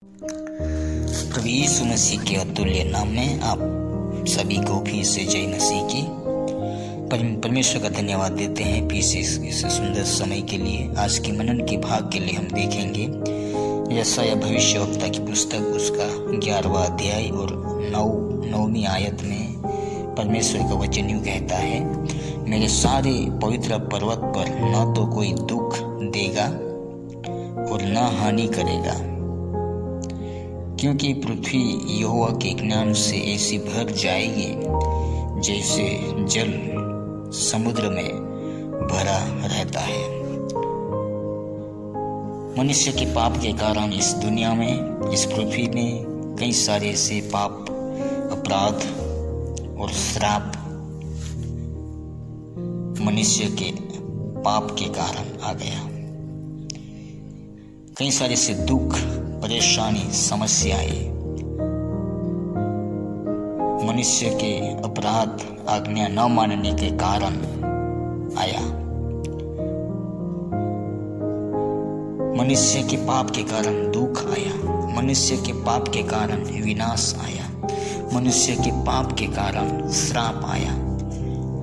प्रभु यीशु मसीह के अतुल्य नाम में आप सभी को फिर से जय मसीह की। परमेश्वर का धन्यवाद देते हैं फिर से इस सुंदर समय के लिए। आज के मनन के भाग के लिए हम देखेंगे यशायाह भविष्यवक्ता की पुस्तक उसका 11वां अध्याय और 9वीं आयत में परमेश्वर का वचन यूं कहता है, मेरे सारे पवित्र पर्वत पर न तो कोई दुख देगा और न हानि करेगा, क्योंकि पृथ्वी यहोवा के ज्ञान से ऐसी भर जाएगी जैसे जल समुद्र में भरा रहता है। मनुष्य के पाप के कारण इस दुनिया में, इस पृथ्वी में कई सारे ऐसे पाप, अपराध और श्राप मनुष्य के पाप के कारण आ गया। कई सारे से दुख, परेशानी, समस्याएं मनुष्य के अपराध, आज्ञा न मानने के कारण आया। मनुष्य के पाप के कारण दुख आया, मनुष्य के पाप के कारण विनाश आया, मनुष्य के पाप के कारण श्राप आया।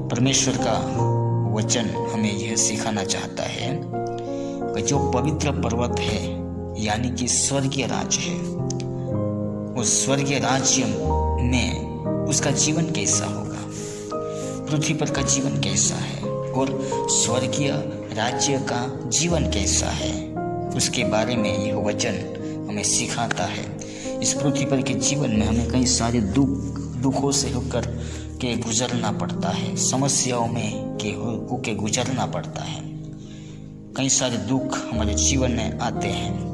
परमेश्वर का वचन हमें यह सिखाना चाहता है कि जो पवित्र पर्वत है यानी कि स्वर्गीय राज्य है, उस स्वर्गीय राज्य में उसका जीवन कैसा होगा, पृथ्वी पर का जीवन कैसा है और स्वर्गीय राज्य का जीवन कैसा है, उसके बारे में यह वचन हमें सिखाता है। इस पृथ्वी पर के जीवन में हमें कई सारे दुखों से होकर के गुजरना पड़ता है, समस्याओं में होके गुजरना पड़ता है। कई सारे दुख हमारे जीवन में आते हैं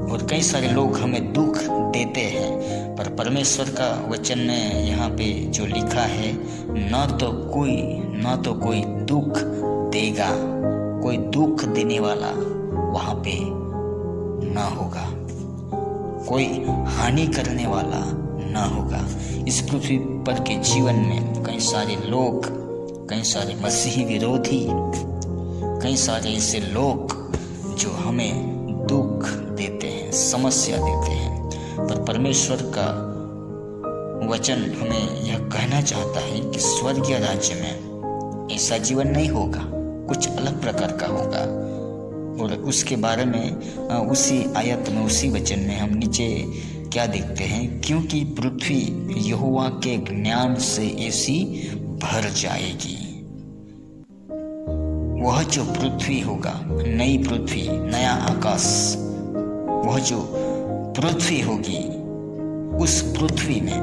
और कई सारे लोग हमें दुख देते हैं, पर परमेश्वर का वचन में यहाँ पे जो लिखा है, न तो कोई दुख देगा, कोई दुख देने वाला वहाँ पे ना होगा, कोई हानि करने वाला ना होगा। इस पृथ्वी पर के जीवन में कई सारे लोग, कई सारे मसीही विरोधी, कई सारे ऐसे लोग जो हमें दुख देते हैं, समस्या देते हैं, पर परमेश्वर का वचन हमें यह कहना चाहता है कि स्वर्गीय राज्य में ऐसा जीवन नहीं होगा, कुछ अलग प्रकार का होगा। और उसके बारे में उसी आयत में, उसी वचन में हम नीचे क्या देखते हैं, क्योंकि पृथ्वी यहोवा के ज्ञान से ऐसी भर जाएगी। वह जो पृथ्वी होगा, नई पृथ्वी, नया आकाश, वह जो पृथ्वी होगी, उस पृथ्वी में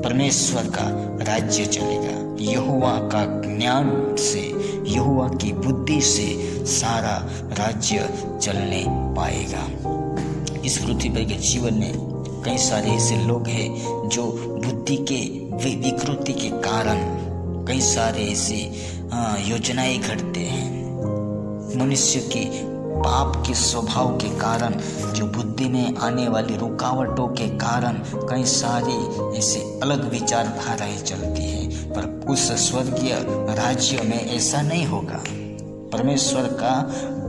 परमेश्वर का राज्य चलेगा। यहोवा का ज्ञान से, यहोवा की बुद्धि से सारा राज्य चलने पाएगा। इस पृथ्वी पर के जीवन में कई सारे ऐसे लोग हैं जो बुद्धि के विकृति के कारण कई सारे ऐसे योजनाएं घटते हैं। मनुष्य के पाप के स्वभाव के कारण, जो बुद्धि में आने वाली रुकावटों के कारण कई सारी ऐसे अलग विचारधाराएं चलती है, पर उस स्वर्गीय राज्य में ऐसा नहीं होगा। परमेश्वर का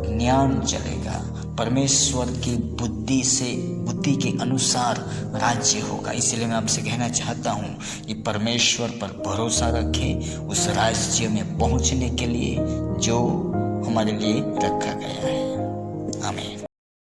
ज्ञान चलेगा, परमेश्वर की बुद्धि से, बुद्धि के अनुसार राज्य होगा। इसलिए मैं आपसे कहना चाहता हूँ कि परमेश्वर पर भरोसा रखें उस राज्य में पहुँचने के लिए जो हमारे लिए रखा गया है।